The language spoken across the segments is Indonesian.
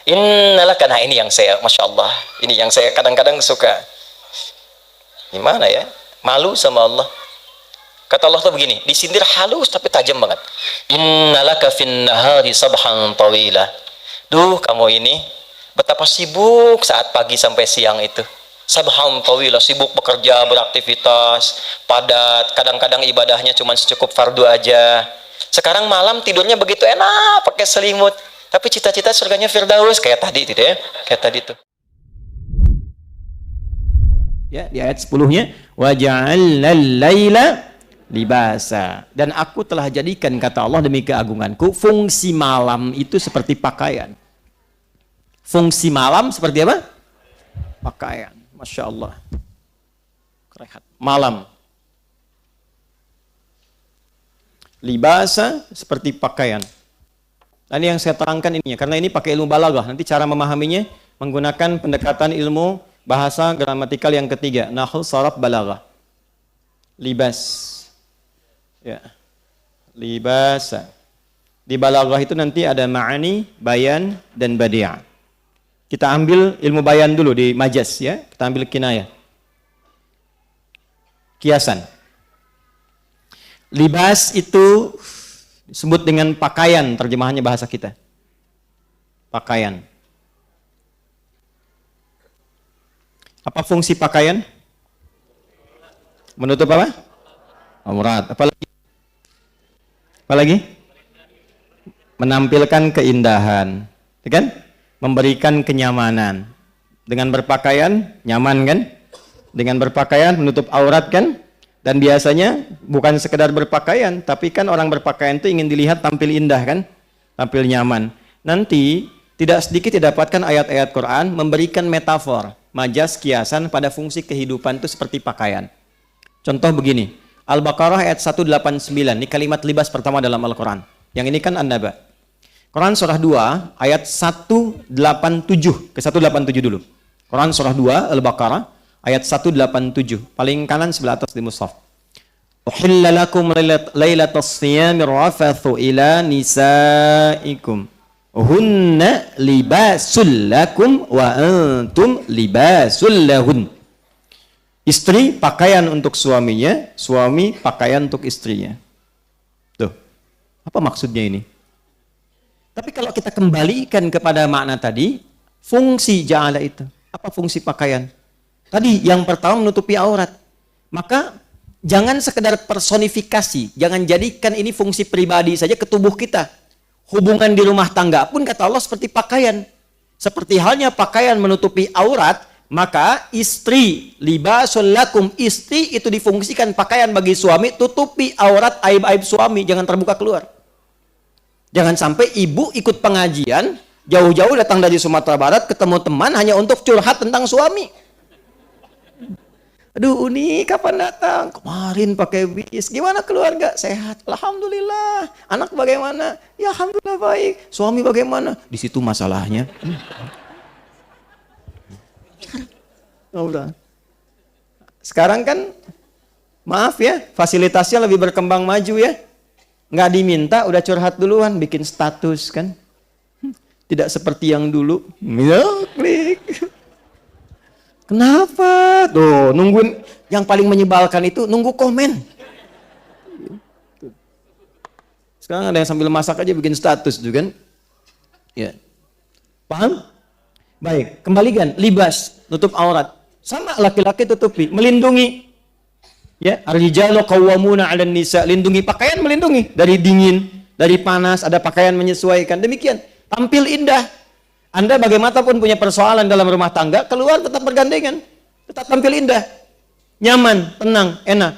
Innalaka, nah ini yang saya, Masya Allah, ini yang saya kadang-kadang suka, gimana ya, malu sama Allah. Kata Allah tuh begini, disindir halus tapi tajam banget. Innalaka fin nahari sabhan tawila. Duh, kamu ini betapa sibuk saat pagi sampai siang itu. Sabhan tawila, sibuk bekerja, beraktivitas, padat, kadang-kadang ibadahnya cuma secukup fardu aja. Sekarang malam tidurnya begitu enak, pakai selimut. Tapi cita-cita surganya Firdaus, kayak tadi gitu ya. Kayak tadi tuh. Ya, di ayat 10-nya, wa ja'alnal laila libasa. Dan aku telah jadikan, kata Allah demi keagunganku, fungsi malam itu seperti pakaian. Fungsi malam seperti apa? Pakaian. Masya Allah. Rehat. Malam. Libasa seperti pakaian. Ini yang saya terangkan ininya, karena ini pakai ilmu balaghah. Nanti cara memahaminya menggunakan pendekatan ilmu bahasa gramatikal yang ketiga, nahwu, sharaf, balaghah. Libas. Ya. Libasa. Di balaghah itu nanti ada ma'ani, bayan, dan badi'. Kita ambil ilmu bayan dulu di majaz ya. Kita ambil kinayah. Kiasan. Libas itu disebut dengan pakaian, terjemahannya bahasa kita. Pakaian. Apa fungsi pakaian? Menutup apa? Aurat. Apalagi? Apalagi? Menampilkan keindahan, kan? Memberikan kenyamanan. Dengan berpakaian nyaman kan? Dengan berpakaian menutup aurat kan? Dan biasanya bukan sekedar berpakaian, tapi kan orang berpakaian itu ingin dilihat tampil indah kan? Tampil nyaman. Nanti tidak sedikit didapatkan ayat-ayat Quran memberikan metafor, majas, kiasan pada fungsi kehidupan itu seperti pakaian. Contoh begini, Al-Baqarah ayat 189, ini kalimat libas pertama dalam Al-Quran. Yang ini kan An-Naba. Quran surah 2 ayat 187 ke 187 dulu. Quran surah 2 Al-Baqarah ayat 187, paling kanan sebelah atas di mushaf. Uhilla lakum lailatas siyamir rafathu ila nisaikum. Hunna libasul lakum wa antum libasul lahun. Istri pakaian untuk suaminya, suami pakaian untuk istrinya. Tuh. Apa maksudnya ini? Tapi kalau kita kembalikan kepada makna tadi, fungsi ja'ala itu. Apa fungsi pakaian? Tadi yang pertama menutupi aurat. Maka jangan sekedar personifikasi, jangan jadikan ini fungsi pribadi saja ke tubuh kita. Hubungan di rumah tangga pun kata Allah seperti pakaian. Seperti halnya pakaian menutupi aurat, maka istri, libasul lakum, istri itu difungsikan pakaian bagi suami, tutupi aurat aib-aib suami, jangan terbuka keluar. Jangan sampai ibu ikut pengajian, jauh-jauh datang dari Sumatera Barat, ketemu teman hanya untuk curhat tentang suami. Aduh, Uni kapan datang? Kemarin pakai bis. Gimana keluarga? Sehat. Alhamdulillah. Anak bagaimana? Ya alhamdulillah baik. Suami bagaimana? Di situ masalahnya. Sekarang kan, maaf ya, fasilitasnya lebih berkembang maju ya. Nggak diminta, udah curhat duluan, bikin status kan. Tidak seperti yang dulu. Ya, klik. Kenapa? Tuh, nungguin yang paling menyebalkan itu nunggu komen. Sekarang ada yang sambil masak aja bikin status juga kan? Ya. Paham? Baik, kembalikan libas, tutup aurat. Sama laki-laki tutupi, melindungi. Ya, ar-rijalu qawwamuna 'alan nisa, lindungi pakaian, melindungi dari dingin, dari panas, ada pakaian menyesuaikan. Demikian, tampil indah. Anda bagaimanapun punya persoalan dalam rumah tangga, keluar tetap bergandengan, tetap tampil indah, nyaman, tenang, enak.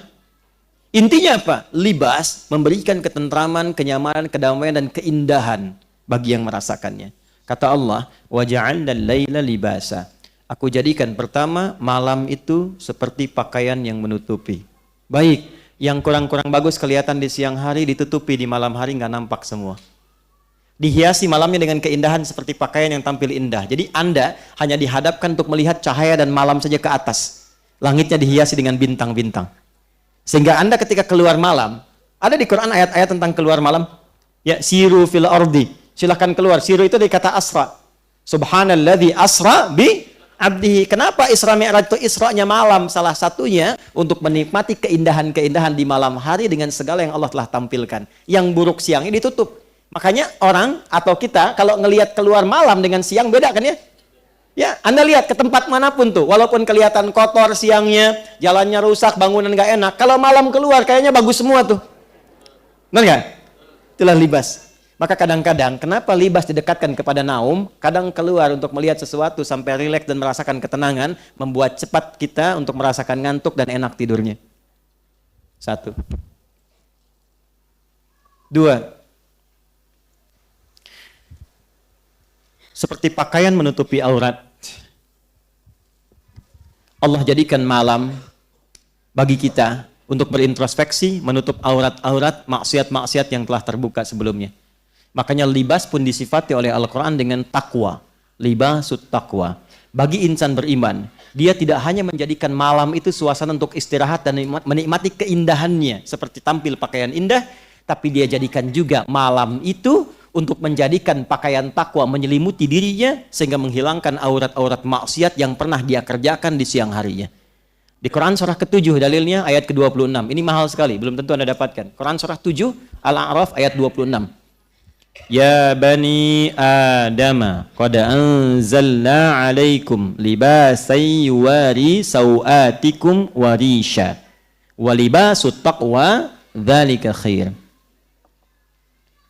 Intinya apa? Libas memberikan ketentraman, kenyamanan, kedamaian, dan keindahan bagi yang merasakannya. Kata Allah, wa ja'alnal laila libasa. Aku jadikan pertama malam itu seperti pakaian yang menutupi. Baik, yang kurang-kurang bagus kelihatan di siang hari ditutupi di malam hari, nggak nampak semua. Dihiasi malamnya dengan keindahan seperti pakaian yang tampil indah. Jadi Anda hanya dihadapkan untuk melihat cahaya dan malam saja ke atas. Langitnya dihiasi dengan bintang-bintang. Sehingga Anda ketika keluar malam, ada di Quran ayat-ayat tentang keluar malam. Ya, siru fil ardi. Silahkan keluar. Siru itu dari kata asra. Subhanalladzi asra bi abdihi. Kenapa Isra Mi'raj itu Isra'nya malam? Salah satunya untuk menikmati keindahan-keindahan di malam hari dengan segala yang Allah telah tampilkan. Yang buruk siangnya ditutup. Makanya orang atau kita kalau ngelihat keluar malam dengan siang beda kan ya? Ya, Anda lihat ke tempat manapun tuh, walaupun kelihatan kotor siangnya, jalannya rusak, bangunan nggak enak. Kalau malam keluar, kayaknya bagus semua tuh. Benar nggak? Itulah libas. Maka kadang-kadang, kenapa libas didekatkan kepada naum? Kadang keluar untuk melihat sesuatu sampai rileks dan merasakan ketenangan, membuat cepat kita untuk merasakan ngantuk dan enak tidurnya. 1. 2. Seperti pakaian menutupi aurat. Allah jadikan malam bagi kita untuk berintrospeksi, menutup aurat-aurat maksiat-maksiat yang telah terbuka sebelumnya. Makanya libas pun disifati oleh Al-Quran dengan takwa. Libasut takwa. Bagi insan beriman, dia tidak hanya menjadikan malam itu suasana untuk istirahat dan menikmati keindahannya, seperti tampil pakaian indah, tapi dia jadikan juga malam itu untuk menjadikan pakaian takwa menyelimuti dirinya sehingga menghilangkan aurat-aurat maksiat yang pernah dia kerjakan di siang harinya. Di Quran surah ke-7 dalilnya ayat ke-26. Ini mahal sekali, belum tentu Anda dapatkan. Quran surah 7 Al-A'raf ayat 26. Ya bani Adam, qad anzalna 'alaikum libasan yuwari sawatikum wa risha. Wa libasut taqwa dzalika khair.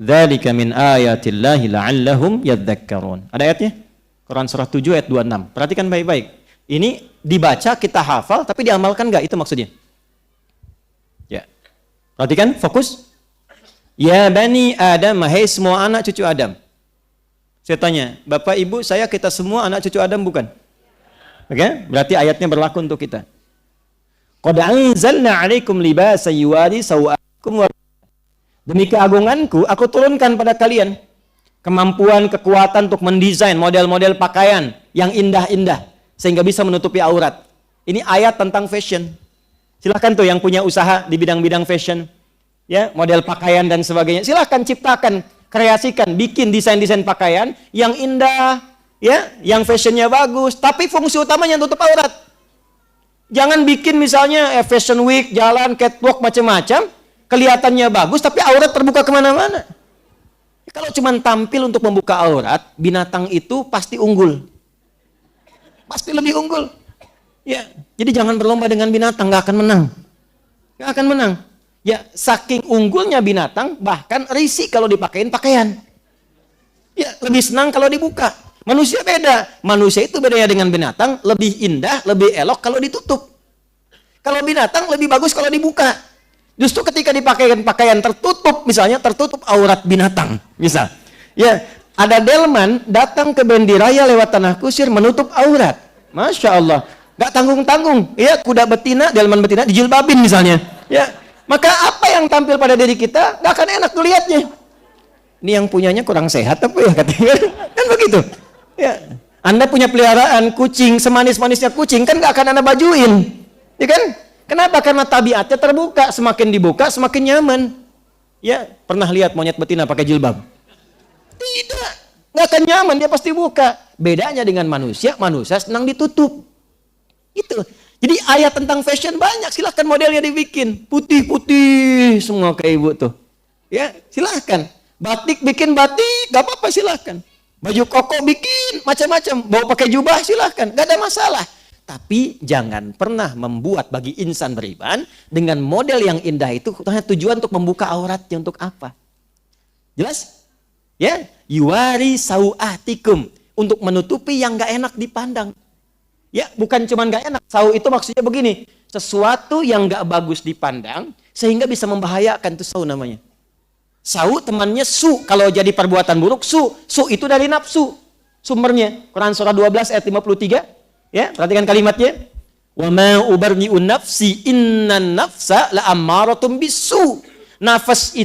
Dzalika min ayatillahi la'allahum yadhakkarun. Ada ayatnya? Quran surah 7 ayat 26. Perhatikan baik-baik. Ini dibaca kita hafal tapi diamalkan enggak? Itu maksudnya. Ya. Perhatikan, fokus. Ya bani Adam, hai semua anak cucu Adam. Saya tanya, Bapak Ibu saya kita semua anak cucu Adam bukan? Oke? Berarti ayatnya berlaku untuk kita. Qad anzalna 'alaikum libasan yuwari sawatikum wa demi keagunganku, aku turunkan pada kalian kemampuan, kekuatan untuk mendesain model-model pakaian yang indah-indah sehingga bisa menutupi aurat. Ini ayat tentang fashion. Silahkan tuh yang punya usaha di bidang-bidang fashion, ya, model pakaian dan sebagainya. Silahkan ciptakan, kreasikan, bikin desain-desain pakaian yang indah, ya, yang fashionnya bagus, tapi fungsi utamanya tutup aurat. Jangan bikin misalnya fashion week, jalan, catwalk, macam-macam. Kelihatannya bagus, tapi aurat terbuka kemana-mana. Kalau cuma tampil untuk membuka aurat, binatang itu pasti unggul. Pasti lebih unggul. Ya, jadi jangan berlomba dengan binatang, nggak akan menang. Nggak akan menang. Ya, saking unggulnya binatang, bahkan risih kalau dipakein pakaian. Ya, lebih senang kalau dibuka. Manusia beda. Manusia itu bedanya dengan binatang, lebih indah, lebih elok kalau ditutup. Kalau binatang lebih bagus kalau dibuka. Justru ketika dipakaikan pakaian tertutup, misalnya tertutup aurat binatang, misal. Ya, ada delman datang ke Bendiraya lewat tanah kusir menutup aurat. Masya Allah, nggak tanggung-tanggung. Ya, kuda betina, delman betina dijilbabin misalnya. Ya, maka apa yang tampil pada diri kita nggak akan enak dilihatnya. Ini yang punyanya kurang sehat apa ya katanya? Kan begitu. Ya, Anda punya peliharaan kucing, semanis-manisnya kucing kan nggak akan Anda bajuin, ya kan? Kenapa? Karena tabiatnya terbuka, semakin dibuka semakin nyaman. Ya, pernah lihat monyet betina pakai jilbab? Tidak, nggak akan nyaman, dia pasti buka. Bedanya dengan manusia, manusia senang ditutup. Itu. Jadi ayat tentang fashion banyak, silahkan modelnya dibikin. Putih-putih semua kayak ibu tuh. Ya, silahkan. Batik bikin batik, gak apa-apa silahkan. Baju koko bikin macam-macam, bawa pakai jubah silahkan, gak ada masalah. Tapi jangan pernah membuat bagi insan beriman dengan model yang indah itu hanya tujuan untuk membuka auratnya untuk apa? Jelas? Ya, yuwari sau'atikum, untuk menutupi yang gak enak dipandang. Ya, bukan cuma gak enak. Sau itu maksudnya begini, sesuatu yang gak bagus dipandang sehingga bisa membahayakan, itu sau namanya. Sau temannya su, kalau jadi perbuatan buruk su itu dari nafsu. Sumbernya Quran surah 12 ayat 53. Ya, perhatikan kalimatnya. Wa ma ubarni'u nafsi innan nafsa la'ammaratun bisu. Nafsu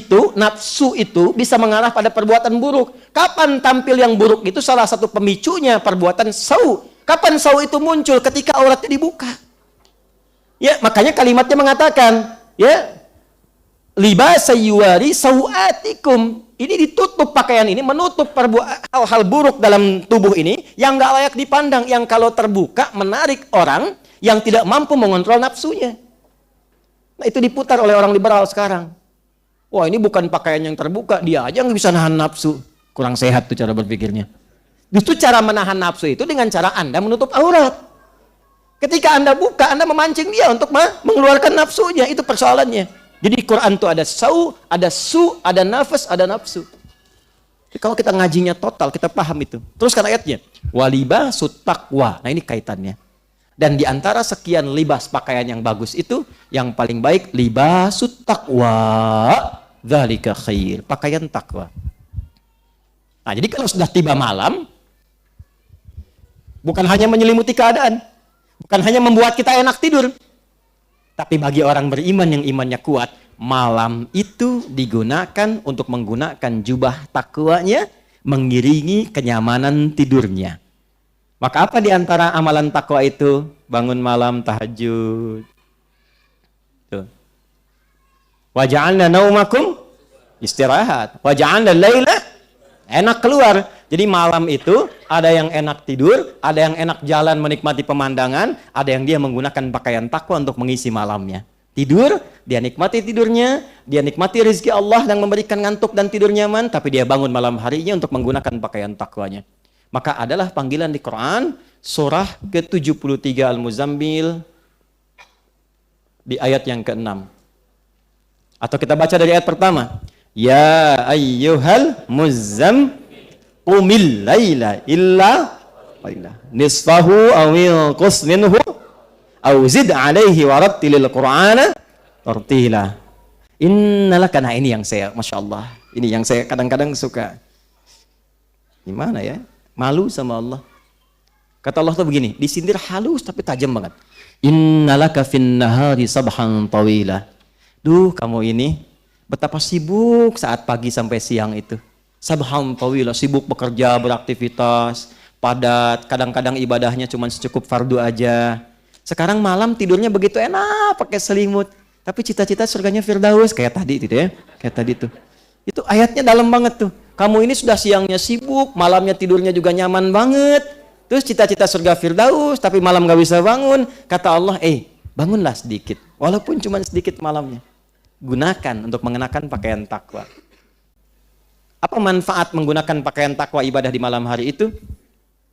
itu bisa mengarah pada perbuatan buruk. Kapan tampil yang buruk itu salah satu pemicunya perbuatan sau. Kapan sau itu muncul? Ketika auratnya dibuka. Ya, makanya kalimatnya mengatakan, ya, libasa yuwari sau'atikum. Ini ditutup pakaian ini, menutup hal-hal buruk dalam tubuh ini yang nggak layak dipandang, yang kalau terbuka menarik orang yang tidak mampu mengontrol nafsunya. Nah, itu diputar oleh orang liberal sekarang. Wah, ini bukan pakaian yang terbuka, dia aja nggak bisa nahan nafsu. Kurang sehat tuh cara berpikirnya. Justru cara menahan nafsu itu dengan cara Anda menutup aurat. Ketika Anda buka, Anda memancing dia untuk mengeluarkan nafsunya. Itu persoalannya. Jadi Quran itu ada ada nafas, ada nafsu. Jadi kalau kita ngajinya total, kita paham itu. Teruskan ayatnya. Walibasut taqwa. Nah, ini kaitannya. Dan di antara sekian libas pakaian yang bagus itu, yang paling baik libasut taqwa. Dzalika khair. Pakaian takwa. Nah, jadi kalau sudah tiba malam, bukan hanya menyelimuti keadaan, bukan hanya membuat kita enak tidur, tapi bagi orang beriman yang imannya kuat, malam itu digunakan untuk menggunakan jubah takwanya, mengiringi kenyamanan tidurnya. Maka apa di antara amalan takwa itu? Bangun malam tahajud. Tuh. Wa ja'alna naumakum istirahat. Wa ja'alna laila enak keluar. Jadi malam itu ada yang enak tidur, ada yang enak jalan menikmati pemandangan, ada yang dia menggunakan pakaian takwa untuk mengisi malamnya. Tidur, dia nikmati tidurnya, dia nikmati rezeki Allah yang memberikan ngantuk dan tidur nyaman, tapi dia bangun malam harinya untuk menggunakan pakaian takwanya. Maka adalah panggilan di Quran, surah ke-73 Al-Muzammil, di ayat yang ke-6. Atau kita baca dari ayat pertama. Ya ayyuhal muzammil qumil laila illa nisfahu aw inqus minhu aw zid alaihi warattilil qur'ana tartila. Innalaka, nah ini yang saya, Masya Allah, ini yang saya kadang-kadang suka. Gimana ya? Malu sama Allah. Kata Allah tuh begini, disindir halus tapi tajam banget. Innalaka fin nahari sabhan tawila. Duh, kamu ini betapa sibuk saat pagi sampai siang itu. Sabhan tawila, sibuk bekerja, beraktivitas, padat, kadang-kadang ibadahnya cuma secukup fardu aja. Sekarang malam tidurnya begitu enak, pakai selimut. Tapi cita-cita surganya Firdaus, kayak tadi gitu ya. Kayak tadi tuh. Itu ayatnya dalam banget tuh. Kamu ini sudah siangnya sibuk, malamnya tidurnya juga nyaman banget. Terus cita-cita surga Firdaus, tapi malam gak bisa bangun. Kata Allah, bangunlah sedikit. Walaupun cuma sedikit malamnya. Gunakan untuk mengenakan pakaian takwa. Apa manfaat menggunakan pakaian takwa ibadah di malam hari itu?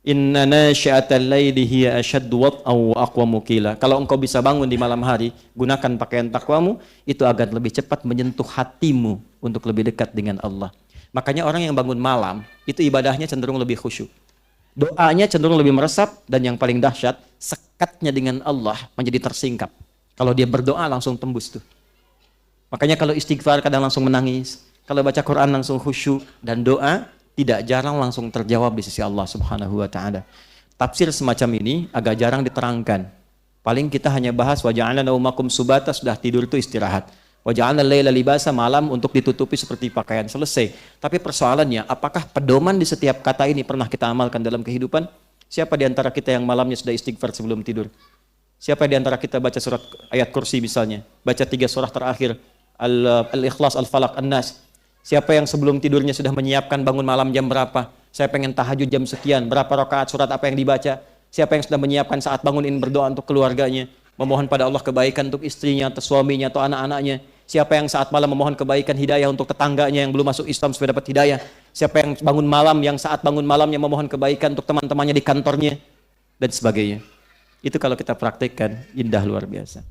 Inna nasyi'atal laili hiya ashaddu wat'an wa aqwamu qila. Kalau engkau bisa bangun di malam hari, gunakan pakaian takwamu, itu akan lebih cepat menyentuh hatimu untuk lebih dekat dengan Allah. Makanya orang yang bangun malam, itu ibadahnya cenderung lebih khusyuk. Doanya cenderung lebih meresap, dan yang paling dahsyat, sekatnya dengan Allah menjadi tersingkap. Kalau dia berdoa langsung tembus tuh. Makanya kalau istighfar kadang langsung menangis. Kalau baca Quran langsung khusyuk, dan doa tidak jarang langsung terjawab di sisi Allah Subhanahu wa taala. Tafsir semacam ini agak jarang diterangkan. Paling kita hanya bahas wa ja'alna naumakum subata, sudah tidur itu istirahat. Wa ja'alna laila libasa, malam untuk ditutupi seperti pakaian, selesai. Tapi persoalannya, apakah pedoman di setiap kata ini pernah kita amalkan dalam kehidupan? Siapa di antara kita yang malamnya sudah istighfar sebelum tidur? Siapa di antara kita baca surat ayat kursi misalnya? Baca 3 surah terakhir, Al-Ikhlas, Al-Falaq, An-Nas. Siapa yang sebelum tidurnya sudah menyiapkan bangun malam jam berapa? Saya pengen tahajud jam sekian, berapa rakaat, surat apa yang dibaca? Siapa yang sudah menyiapkan saat bangun ini berdoa untuk keluarganya, memohon pada Allah kebaikan untuk istrinya, atau suaminya, atau anak-anaknya? Siapa yang saat malam memohon kebaikan hidayah untuk tetangganya yang belum masuk Islam supaya dapat hidayah? Siapa yang bangun malam, yang saat bangun malamnya memohon kebaikan untuk teman-temannya di kantornya? Dan sebagainya. Itu kalau kita praktekkan, indah luar biasa.